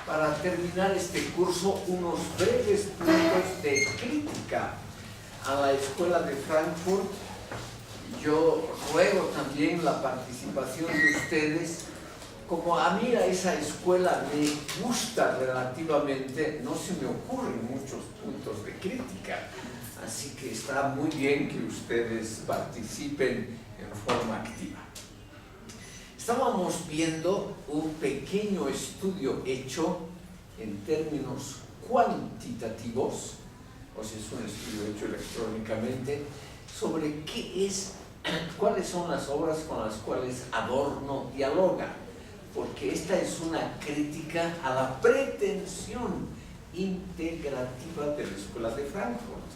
para terminar este curso unos breves puntos de crítica a la Escuela de Frankfurt. Yo ruego también la participación de ustedes. Como a mí a esa escuela me gusta relativamente, no se me ocurren muchos puntos de crítica, así que está muy bien que ustedes participen en forma activa. Estábamos viendo un pequeño estudio hecho en términos cuantitativos, o sea, es un estudio hecho electrónicamente, sobre cuáles son las obras con las cuales Adorno dialoga, porque esta es una crítica a la pretensión integrativa de la Escuela de Frankfurt.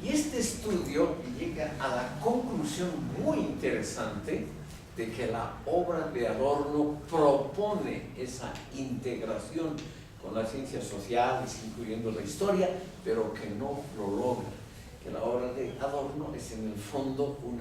Y este estudio llega a la conclusión muy interesante de que la obra de Adorno propone esa integración con las ciencias sociales, incluyendo la historia, pero que no lo logra. Que la obra de Adorno es en el fondo un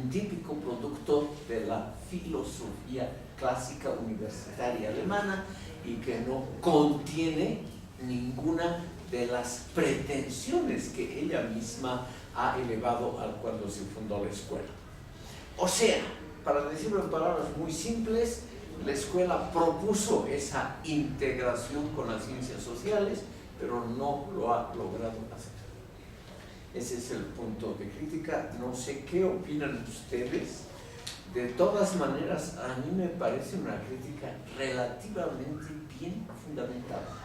típico producto de la filosofía clásica universitaria alemana y que no contiene ninguna de las pretensiones que ella misma ha elevado cuando se fundó la escuela. O sea, para decirlo en palabras muy simples, la escuela propuso esa integración con las ciencias sociales, pero no lo ha logrado hacer. Ese es el punto de crítica. No sé qué opinan ustedes. De todas maneras, a mí me parece una crítica relativamente bien fundamentada.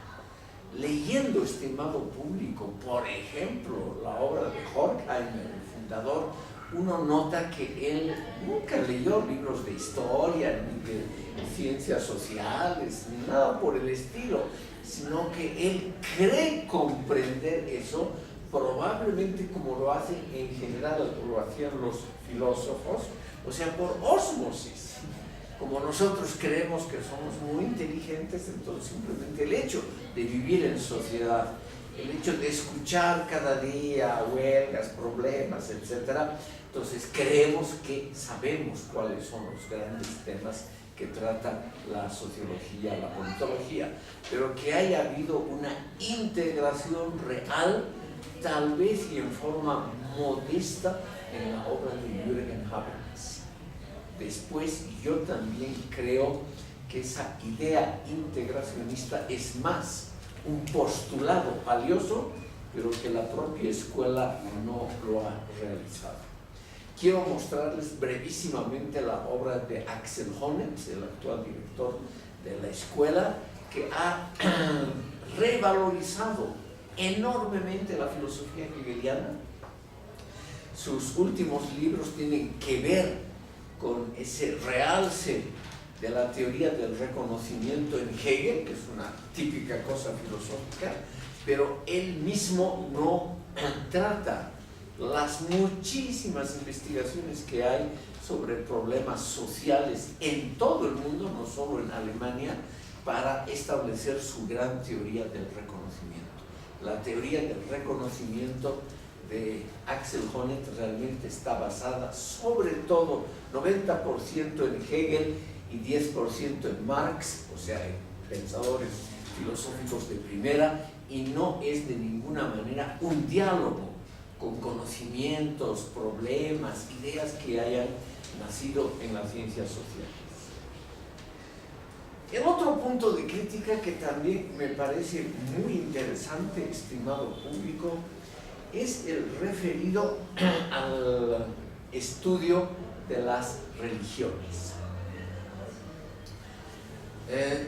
Leyendo, estimado público, por ejemplo, la obra de Horkheimer, el fundador, uno nota que él nunca leyó libros de historia, ni de ciencias sociales, ni nada por el estilo, sino que él cree comprender eso, probablemente como lo hacen en general, lo hacían los filósofos, o sea, por ósmosis. Como nosotros creemos que somos muy inteligentes, entonces simplemente el hecho de vivir en sociedad, el hecho de escuchar cada día huelgas, problemas, etc., entonces creemos que sabemos cuáles son los grandes temas que trata la sociología, la politología, pero que haya habido una integración real, tal vez y en forma modesta, en la obra de Jürgen Habermas. Después, yo también creo que esa idea integracionista es más un postulado valioso, pero que la propia escuela no lo ha realizado. Quiero mostrarles brevísimamente la obra de Axel Honneth, el actual director de la escuela, que ha revalorizado enormemente la filosofía hegeliana. Sus últimos libros tienen que ver con ese realce de la teoría del reconocimiento en Hegel, que es una típica cosa filosófica, pero él mismo no trata las muchísimas investigaciones que hay sobre problemas sociales en todo el mundo, no solo en Alemania, para establecer su gran teoría del reconocimiento. La teoría del reconocimiento de Axel Honneth realmente está basada sobre todo 90% en Hegel y 10% en Marx, o sea, en pensadores filosóficos de primera, y no es de ninguna manera un diálogo con conocimientos, problemas, ideas que hayan nacido en las ciencias sociales. El otro punto de crítica que también me parece muy interesante, estimado público, es el referido al estudio de las religiones.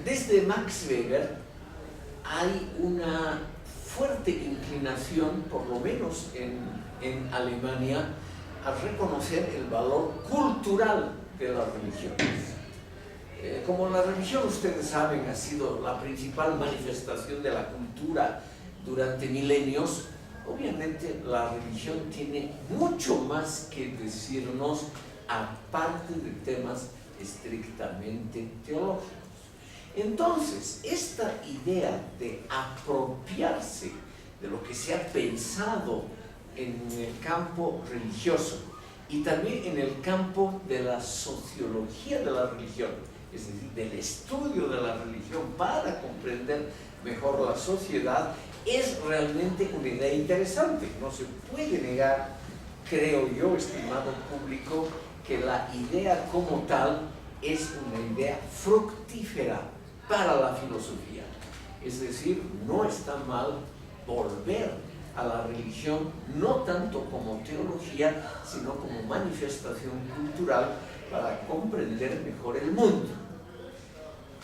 Desde Max Weber hay una fuerte inclinación, por lo menos en Alemania, a reconocer el valor cultural de las religiones. Como la religión, ustedes saben, ha sido la principal manifestación de la cultura durante milenios, obviamente la religión tiene mucho más que decirnos aparte de temas estrictamente teológicos. Entonces, esta idea de apropiarse de lo que se ha pensado en el campo religioso y también en el campo de la sociología de la religión, es decir, del estudio de la religión para comprender mejor la sociedad, es realmente una idea interesante. No se puede negar, creo yo, estimado público, que la idea como tal es una idea fructífera para la filosofía. Es decir, no está mal volver a la religión, no tanto como teología, sino como manifestación cultural para comprender mejor el mundo.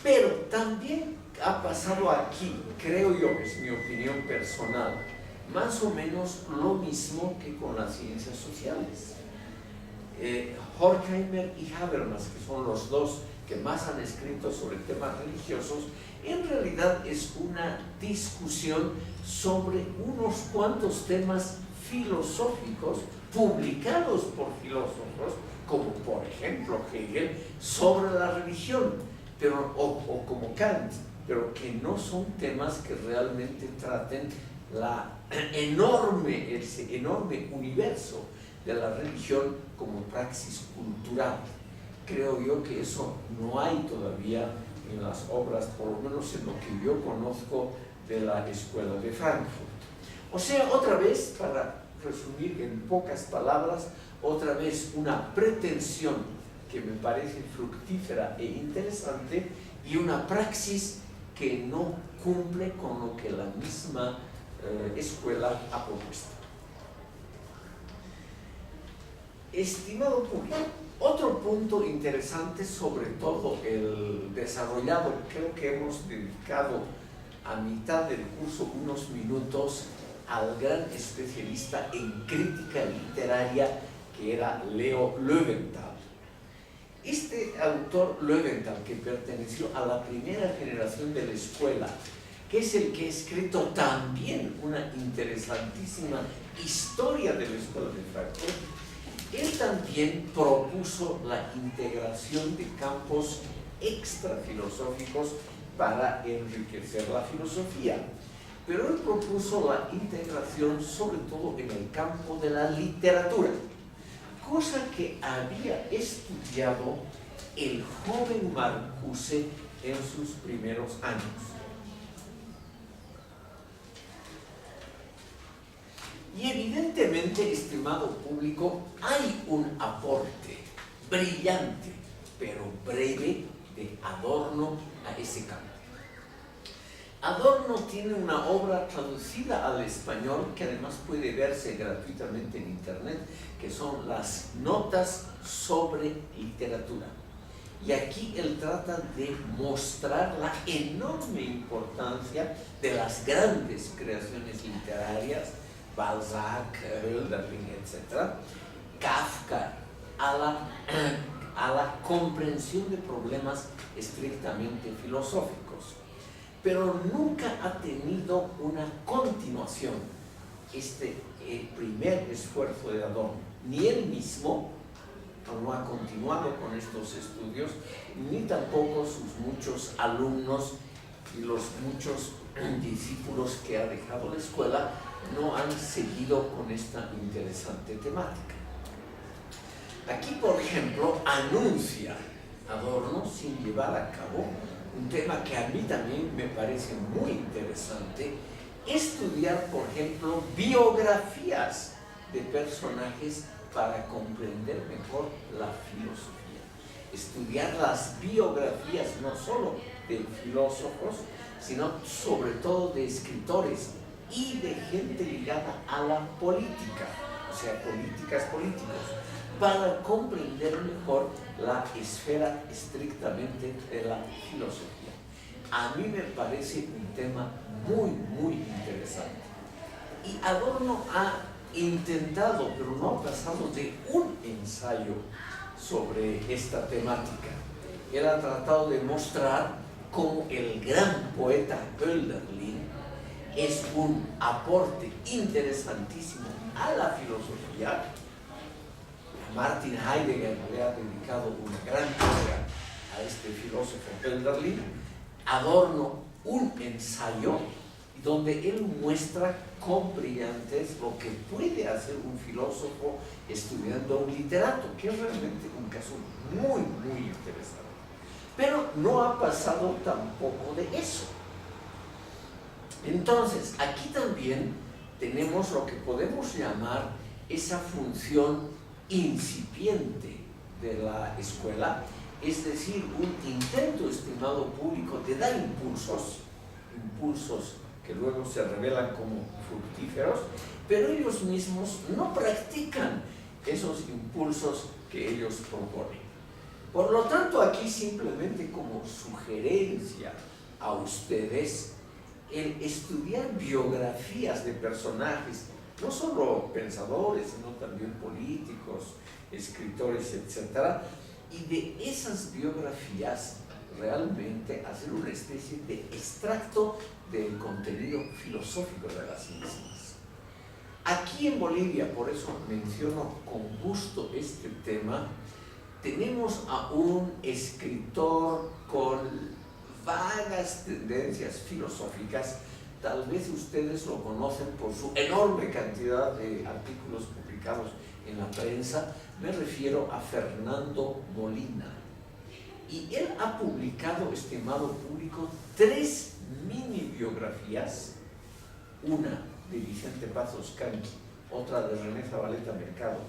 Pero también ha pasado aquí, creo yo, es mi opinión personal, más o menos lo mismo que con las ciencias sociales. Horkheimer y Habermas, que son los dos que más han escrito sobre temas religiosos, en realidad es una discusión sobre unos cuantos temas filosóficos publicados por filósofos, como por ejemplo Hegel, sobre la religión, pero, o como Kant, pero que no son temas que realmente traten ese enorme universo de la religión como praxis cultural. Creo yo que eso no hay todavía en las obras, por lo menos en lo que yo conozco de la Escuela de Frankfurt. O sea, otra vez, para resumir en pocas palabras, otra vez una pretensión que me parece fructífera e interesante y una praxis que no cumple con lo que la misma escuela ha propuesto. Estimado público, otro punto interesante, sobre todo el desarrollado, creo que hemos dedicado a mitad del curso unos minutos al gran especialista en crítica literaria que era Leo Löwenthal. Este autor Löwenthal, que perteneció a la primera generación de la escuela, que es el que ha escrito también una interesantísima historia de la escuela de Frankfurt, él también propuso la integración de campos extrafilosóficos para enriquecer la filosofía. Pero él propuso la integración sobre todo en el campo de la literatura, cosa que había estudiado el joven Marcuse en sus primeros años. Y evidentemente, estimado público, hay un aporte brillante, pero breve, de Adorno a ese campo. Adorno tiene una obra traducida al español que además puede verse gratuitamente en internet, que son las Notas sobre Literatura. Y aquí él trata de mostrar la enorme importancia de las grandes creaciones literarias, Balzac, Hölderlin, etc., Kafka, a la comprensión de problemas estrictamente filosóficos. Pero nunca ha tenido una continuación este primer esfuerzo de Adorno. Ni él mismo no ha continuado con estos estudios, ni tampoco sus muchos alumnos y los muchos discípulos que ha dejado la escuela no han seguido con esta interesante temática. Aquí, por ejemplo, anuncia Adorno, sin llevar a cabo, un tema que a mí también me parece muy interesante: estudiar, por ejemplo, biografías de personajes para comprender mejor la filosofía. Estudiar las biografías no solo de filósofos, sino sobre todo de escritores y de gente ligada a la política, o sea, políticos, para comprender mejor la esfera estrictamente de la filosofía. A mí me parece un tema muy, muy interesante. Y Adorno ha intentado, pero no ha pasado de un ensayo sobre esta temática. Él ha tratado de mostrar cómo el gran poeta Hölderlin es un aporte interesantísimo a la filosofía. Martin Heidegger le ha dedicado una gran obra a este filósofo Hölderlin. Adorno, un ensayo donde él muestra con brillantez lo que puede hacer un filósofo estudiando a un literato, que es realmente un caso muy, muy interesante. Pero no ha pasado tampoco de eso. Entonces, aquí también tenemos lo que podemos llamar esa función incipiente de la escuela, es decir, un intento, estimado público, de dar impulsos que luego se revelan como fructíferos, pero ellos mismos no practican esos impulsos que ellos proponen. Por lo tanto, aquí simplemente como sugerencia a ustedes, el estudiar biografías de personajes, no solo pensadores, sino también políticos, escritores, etc., y de esas biografías realmente hacer una especie de extracto del contenido filosófico de las mismas. Aquí en Bolivia, por eso menciono con gusto este tema, tenemos a un escritor con vagas tendencias filosóficas. Tal vez ustedes lo conocen por su enorme cantidad de artículos publicados en la prensa. Me refiero a Fernando Molina. Y él ha publicado, estimado público, 3 mini biografías, una de Vicente Paz Oscanqui, otra de René Zabaleta Mercado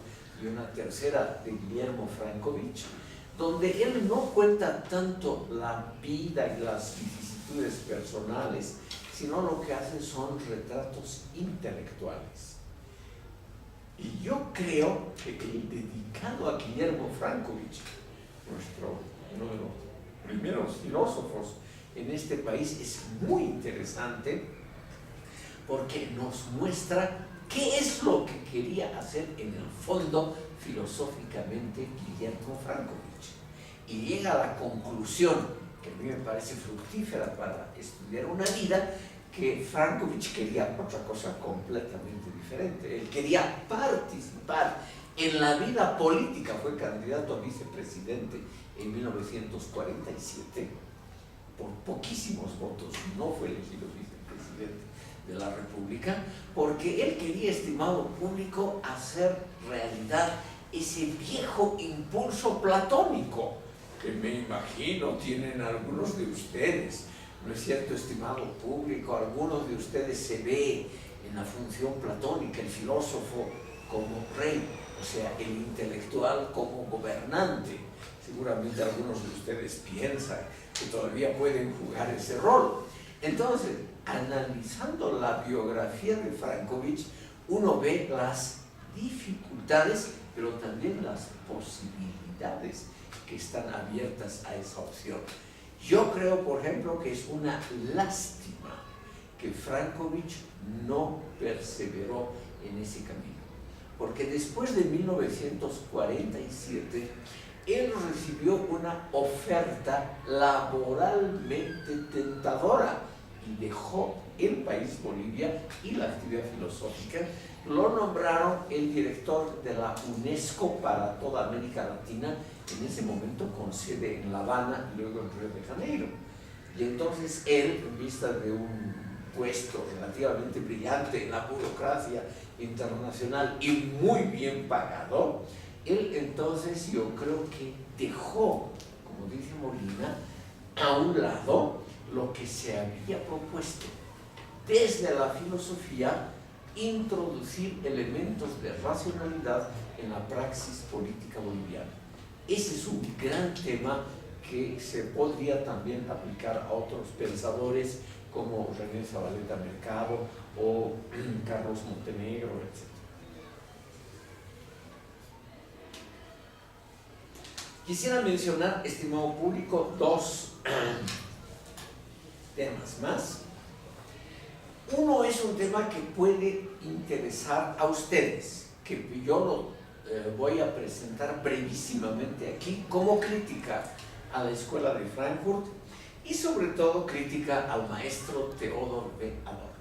y una tercera de Guillermo Frankovich, donde él no cuenta tanto la vida y las vicisitudes personales, sino lo que hace son retratos intelectuales. Y yo creo que el dedicado a Guillermo Frankovich, uno de los primeros filósofos en este país, es muy interesante porque nos muestra qué es lo que quería hacer en el fondo filosóficamente Guillermo Frankovich. Y llega a la conclusión, que a mí me parece fructífera para estudiar una vida, que Frankovich quería otra cosa completamente diferente. Él quería participar en la vida política, fue candidato a vicepresidente en 1947, por poquísimos votos no fue elegido vicepresidente de la República, porque él quería, estimado público, hacer realidad ese viejo impulso platónico que me imagino tienen algunos de ustedes. ¿No es cierto, estimado público? Algunos de ustedes se ve en la función platónica, el filósofo como rey, o sea, el intelectual como gobernante. Seguramente algunos de ustedes piensan que todavía pueden jugar ese rol. Entonces, analizando la biografía de Frankovich, uno ve las dificultades, pero también las posibilidades que están abiertas a esa opción. Yo creo, por ejemplo, que es una lástima que Frankovich no perseveró en ese camino, porque después de 1947 él recibió una oferta laboralmente tentadora y dejó el país, Bolivia, y la actividad filosófica. Lo nombraron el director de la UNESCO para toda América Latina, en ese momento con sede en La Habana y luego en Río de Janeiro. Y entonces él, en vista de un puesto relativamente brillante en la burocracia internacional y muy bien pagado, él entonces yo creo que dejó, como dice Molina, a un lado lo que se había propuesto desde la filosofía, introducir elementos de racionalidad en la praxis política boliviana. Ese es un gran tema que se podría también aplicar a otros pensadores como René Zabaleta Mercado o Carlos Montenegro, etc. Quisiera mencionar, estimado público, 2 temas más. Uno es un tema que puede interesar a ustedes, que yo lo voy a presentar brevísimamente aquí como crítica a la Escuela de Frankfurt y sobre todo crítica al maestro Theodor B. Adorno.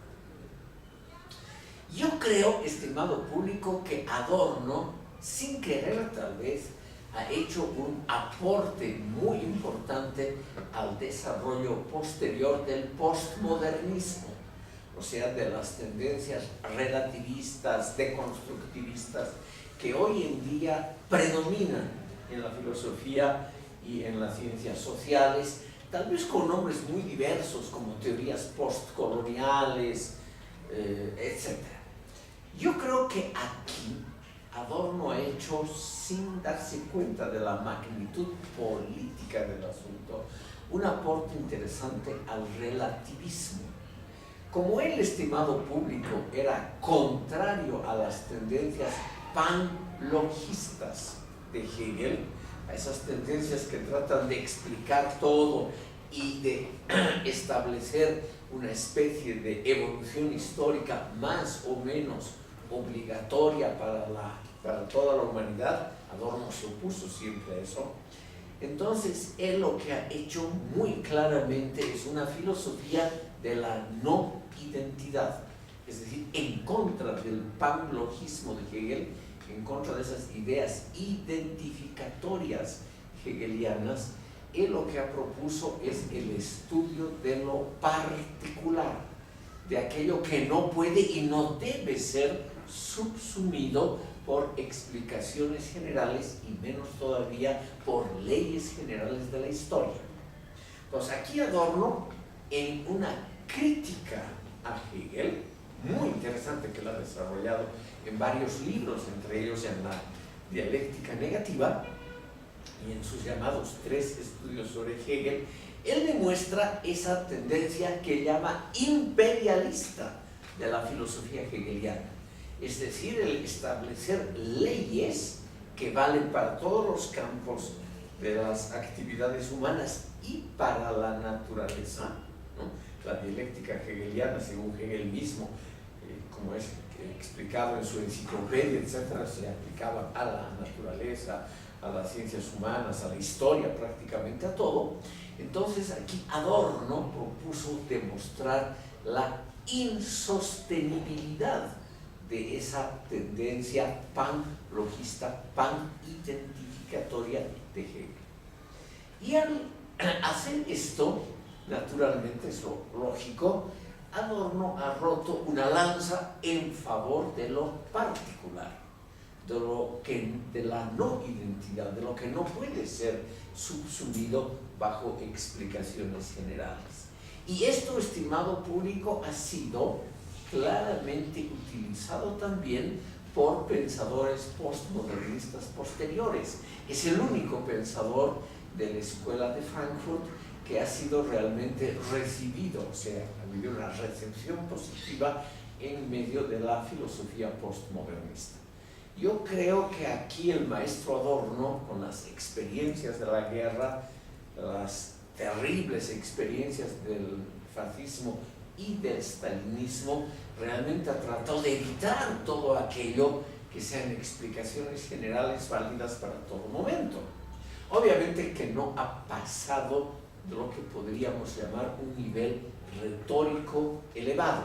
Yo creo, estimado público, que Adorno, sin querer tal vez, ha hecho un aporte muy importante al desarrollo posterior del postmodernismo, o sea, de las tendencias relativistas, deconstructivistas, que hoy en día predominan en la filosofía y en las ciencias sociales, tal vez con nombres muy diversos como teorías postcoloniales, etc. Yo creo que aquí Adorno ha hecho, sin darse cuenta de la magnitud política del asunto, un aporte interesante al relativismo. Como el estimado público era contrario a las tendencias panlogistas de Hegel, a esas tendencias que tratan de explicar todo y de establecer una especie de evolución histórica más o menos obligatoria para toda la humanidad, Adorno se opuso siempre a eso. Entonces, él lo que ha hecho muy claramente es una filosofía de la no identidad, es decir, en contra del panlogismo de Hegel, en contra de esas ideas identificatorias hegelianas. Él lo que ha propuesto es el estudio de lo particular, de aquello que no puede y no debe ser subsumido por explicaciones generales y menos todavía por leyes generales de la historia. Entonces aquí Adorno, en una crítica a Hegel, muy interesante que la ha desarrollado en varios libros, entre ellos en la dialéctica negativa y en sus llamados 3 estudios sobre Hegel, él demuestra esa tendencia que llama imperialista de la filosofía hegeliana, es decir, el establecer leyes que valen para todos los campos de las actividades humanas y para la naturaleza, ¿no? La dialéctica hegeliana, según Hegel mismo, como es explicado en su enciclopedia, etcétera, se aplicaba a la naturaleza, a las ciencias humanas, a la historia, prácticamente a todo. Entonces aquí Adorno propuso demostrar la insostenibilidad de esa tendencia panlogista, panidentificatoria de Hegel. Y al hacer esto, naturalmente es lo lógico, Adorno ha roto una lanza en favor de lo particular, de la no identidad, de lo que no puede ser subsumido bajo explicaciones generales. Y esto, estimado público, ha sido claramente utilizado también por pensadores postmodernistas posteriores. Es el único pensador de la escuela de Frankfurt que ha sido realmente recibido, o sea, ha habido una recepción positiva en medio de la filosofía postmodernista. Yo creo que aquí el maestro Adorno, con las experiencias de la guerra, las terribles experiencias del fascismo y del stalinismo, realmente ha tratado de evitar todo aquello que sean explicaciones generales válidas para todo momento. Obviamente que no ha pasado de lo que podríamos llamar un nivel retórico elevado.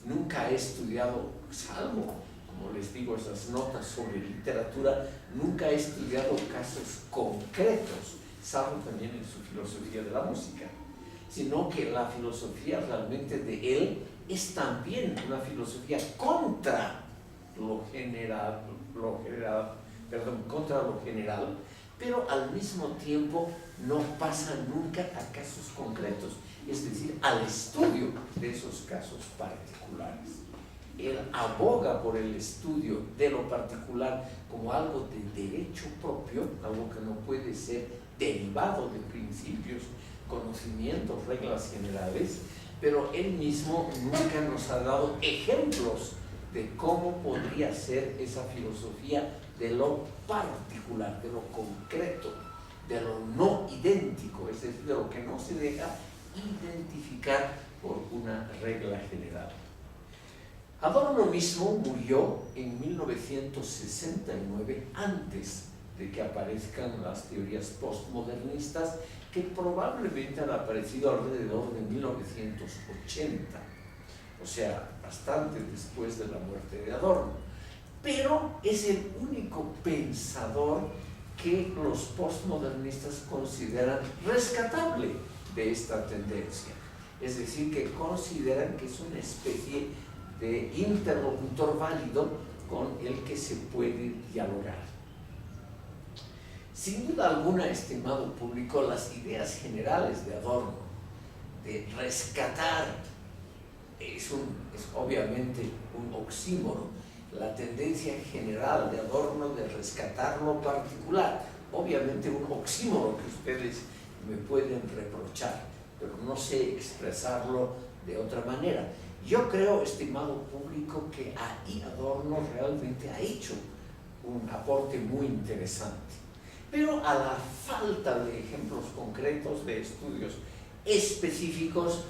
Nunca ha estudiado, salvo, como les digo, esas notas sobre literatura, nunca ha estudiado casos concretos, salvo también en su filosofía de la música, sino que la filosofía realmente de él es también una filosofía contra lo general, pero al mismo tiempo no pasa nunca a casos concretos, es decir, al estudio de esos casos particulares. Él aboga por el estudio de lo particular como algo de derecho propio, algo que no puede ser derivado de principios, conocimientos, reglas generales, pero él mismo nunca nos ha dado ejemplos de cómo podría ser esa filosofía de lo particular, de lo concreto, de lo no idéntico, es decir, de lo que no se deja identificar por una regla general. Adorno mismo murió en 1969, antes de que aparezcan las teorías postmodernistas, que probablemente han aparecido alrededor de 1980, o sea, bastante después de la muerte de Adorno. Pero es el único pensador que los postmodernistas consideran rescatable de esta tendencia. Es decir, que consideran que es una especie de interlocutor válido con el que se puede dialogar. Sin duda alguna, estimado público, las ideas generales de Adorno, de rescatar, es obviamente un oxímoro. La tendencia general de Adorno de rescatar lo particular, obviamente un oxímoro que ustedes me pueden reprochar, pero no sé expresarlo de otra manera. Yo creo, estimado público, que ahí Adorno realmente ha hecho un aporte muy interesante. Pero a la falta de ejemplos concretos, de estudios específicos,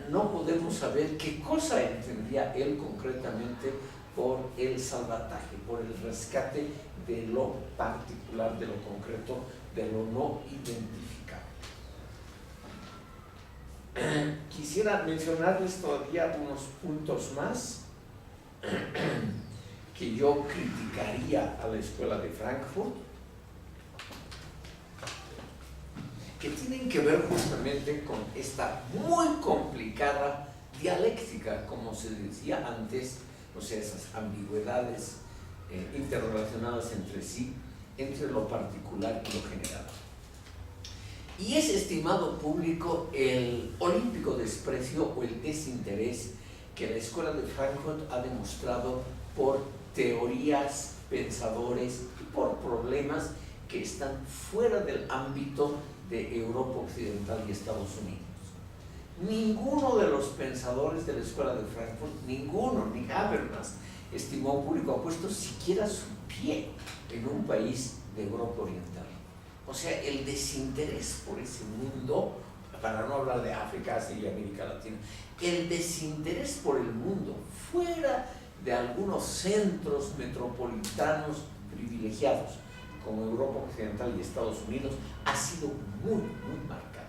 no podemos saber qué cosa entendía él concretamente por el salvataje, por el rescate de lo particular, de lo concreto, de lo no identificado. Quisiera mencionarles todavía unos puntos más que yo criticaría a la Escuela de Frankfurt, que tienen que ver justamente con esta muy complicada dialéctica, como se decía antes, o sea, esas ambigüedades interrelacionadas entre sí, entre lo particular y lo general. Y es, estimado público, el olímpico desprecio o el desinterés que la Escuela de Frankfurt ha demostrado por teorías, pensadores y por problemas que están fuera del ámbito de Europa Occidental y Estados Unidos. Ninguno de los pensadores de la Escuela de Frankfurt, ninguno, ni Habermas, estimado público, ha puesto siquiera su pie en un país de Europa Oriental. O sea, el desinterés por ese mundo, para no hablar de África, Asia y América Latina, el desinterés por el mundo fuera de algunos centros metropolitanos privilegiados, como Europa Occidental y Estados Unidos, ha sido muy, muy marcado.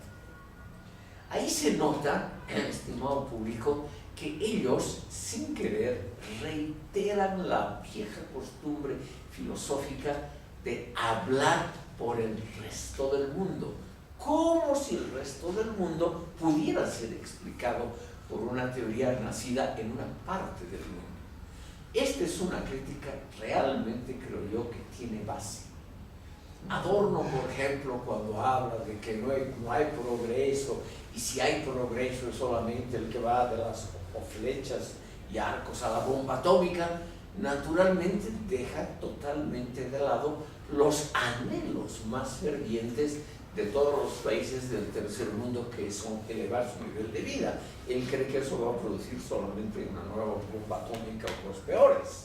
Ahí se nota, estimado público, que ellos, sin querer, reiteran la vieja costumbre filosófica de hablar por el resto del mundo, como si el resto del mundo pudiera ser explicado por una teoría nacida en una parte del mundo. Esta es una crítica realmente, creo yo, que tiene base. Adorno, por ejemplo, cuando habla de que no hay progreso, y si hay progreso es solamente el que va de las flechas y arcos a la bomba atómica, naturalmente deja totalmente de lado los anhelos más fervientes de todos los países del tercer mundo, que son elevar su nivel de vida. Él cree que eso va a producir solamente una nueva bomba atómica o cosas peores.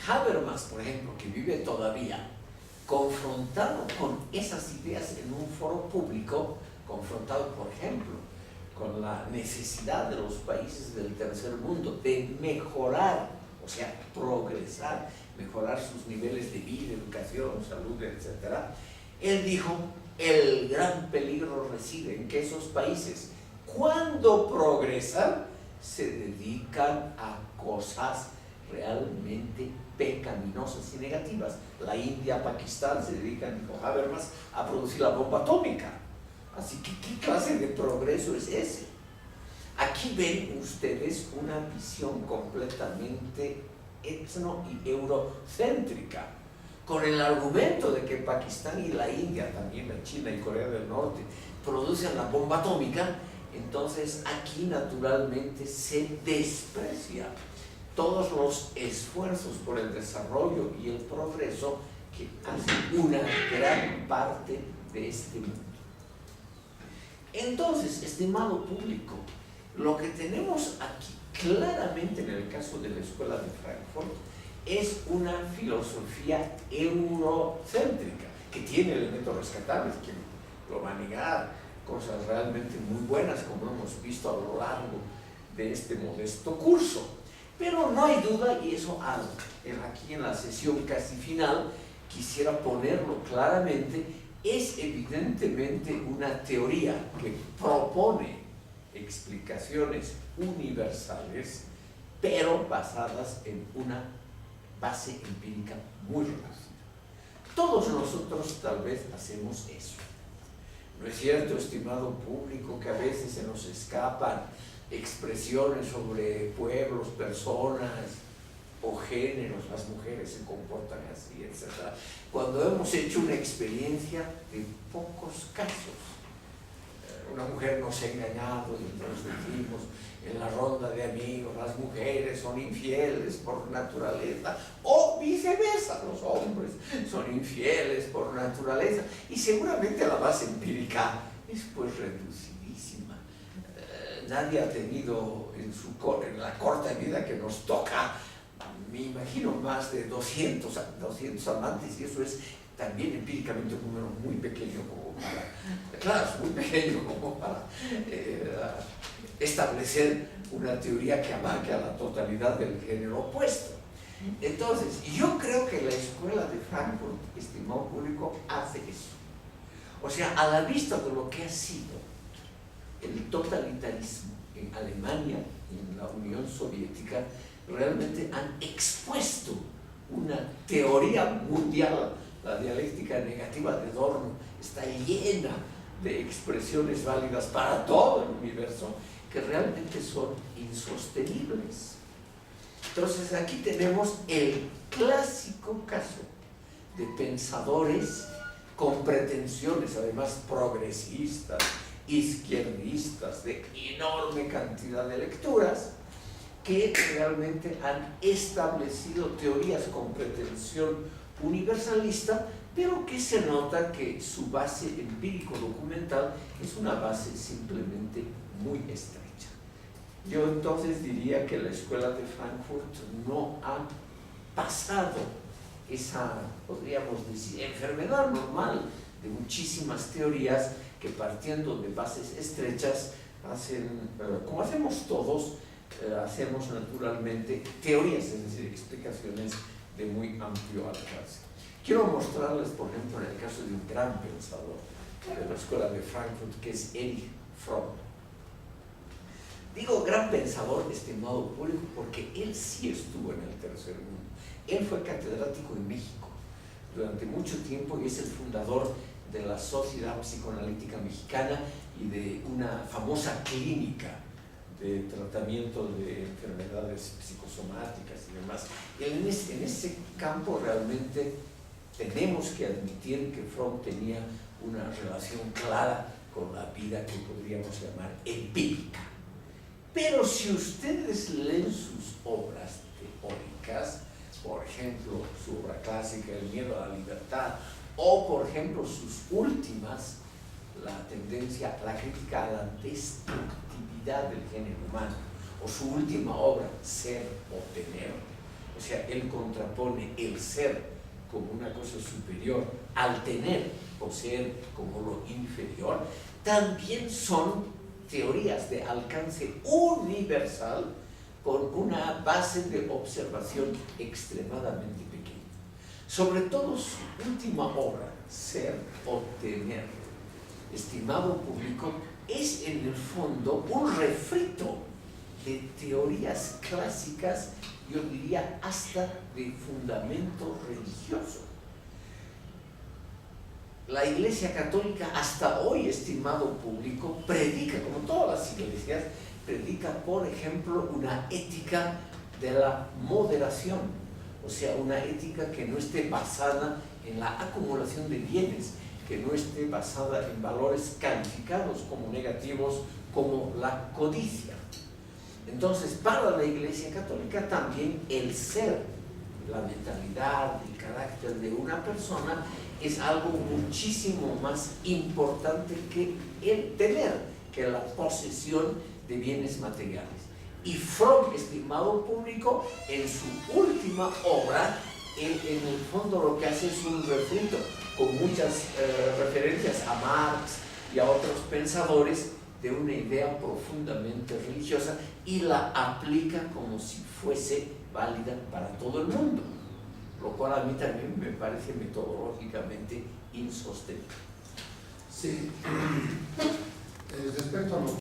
Habermas, por ejemplo, que vive todavía, confrontado con esas ideas en un foro público, confrontado, por ejemplo, con la necesidad de los países del tercer mundo de mejorar, o sea, progresar, mejorar sus niveles de vida, educación, salud, etc. Él dijo, el gran peligro reside en que esos países, cuando progresan, se dedican a cosas realmente pecaminosas y negativas. La India, Pakistán se dedican, dijo Habermas, a producir la bomba atómica. Así que, ¿qué clase de progreso es ese? Aquí ven ustedes una visión completamente etno y eurocéntrica, con el argumento de que Pakistán y la India, también la China y Corea del Norte, producen la bomba atómica. Entonces aquí naturalmente se desprecia todos los esfuerzos por el desarrollo y el progreso que hacen una gran parte de este mundo. Entonces, estimado público, lo que tenemos aquí claramente en el caso de la Escuela de Frankfurt es una filosofía eurocéntrica que tiene elementos rescatables, que lo va a negar, cosas realmente muy buenas como hemos visto a lo largo de este modesto curso. Pero no hay duda, y eso aquí en la sesión casi final quisiera ponerlo claramente, es evidentemente una teoría que propone explicaciones universales, pero basadas en una base empírica muy reducida. Todos nosotros tal vez hacemos eso. ¿No es cierto, estimado público, que a veces se nos escapan expresiones sobre pueblos, personas, o géneros, las mujeres se comportan así, etc. Cuando hemos hecho una experiencia de pocos casos, una mujer nos ha engañado y entonces decimos en la ronda de amigos, las mujeres son infieles por naturaleza, o viceversa, los hombres son infieles por naturaleza, y seguramente la base empírica es pues reducidísima. Nadie ha tenido en la corta vida que nos toca, me imagino, más de 200 amantes, y eso es también empíricamente un número muy pequeño como para, claro, es muy pequeño como para establecer una teoría que abarque a la totalidad del género opuesto. Entonces, yo creo que la escuela de Frankfurt, estimado público, hace eso. O sea, a la vista de lo que ha sido el totalitarismo en Alemania y en la Unión Soviética, realmente han expuesto una teoría mundial. La dialéctica negativa de Adorno está llena de expresiones válidas para todo el universo que realmente son insostenibles. Entonces aquí tenemos el clásico caso de pensadores con pretensiones, además progresistas, izquierdistas, de enorme cantidad de lecturas, que realmente han establecido teorías con pretensión universalista, pero que se nota que su base empírico-documental es una base simplemente muy estrecha. Yo entonces diría que la escuela de Frankfurt no ha pasado esa, podríamos decir, enfermedad normal de muchísimas teorías que, partiendo de bases estrechas, hacen, como hacemos todos, hacemos naturalmente teorías, es decir, explicaciones de muy amplio alcance. Quiero mostrarles, por ejemplo, en el caso de un gran pensador de la escuela de Frankfurt, que es Erich Fromm. Digo gran pensador, estimado público, porque él sí estuvo en el tercer mundo. Él fue catedrático en México durante mucho tiempo y es el fundador de la Sociedad Psicoanalítica Mexicana y de una famosa clínica de tratamiento de enfermedades psicosomáticas y demás. En ese campo realmente tenemos que admitir que Fromm tenía una relación clara con la vida que podríamos llamar empírica. Pero si ustedes leen sus obras teóricas, por ejemplo, su obra clásica, El miedo a la libertad, o por ejemplo sus últimas, la tendencia, la crítica a la destructividad del género humano, o su última obra, Ser o Tener, o sea, él contrapone el ser como una cosa superior al tener o ser como lo inferior, también son teorías de alcance universal con una base de observación extremadamente pequeña. Sobre todo su última obra, Ser o Tener, estimado público, es en el fondo un refrito de teorías clásicas, yo diría hasta de fundamento religioso. La Iglesia Católica hasta hoy, estimado público, predica, como todas las iglesias, predica, por ejemplo, una ética de la moderación, o sea, una ética que no esté basada en la acumulación de bienes, que no esté basada en valores calificados como negativos, como la codicia. Entonces, para la Iglesia Católica también el ser, la mentalidad, el carácter de una persona es algo muchísimo más importante que el tener, que la posesión de bienes materiales. Y Fromm, estimado público, en su última obra, en el fondo lo que hace es un refrito con muchas referencias a Marx y a otros pensadores de una idea profundamente religiosa y la aplica como si fuese válida para todo el mundo, lo cual a mí también me parece metodológicamente insostenible. Sí, respecto a lo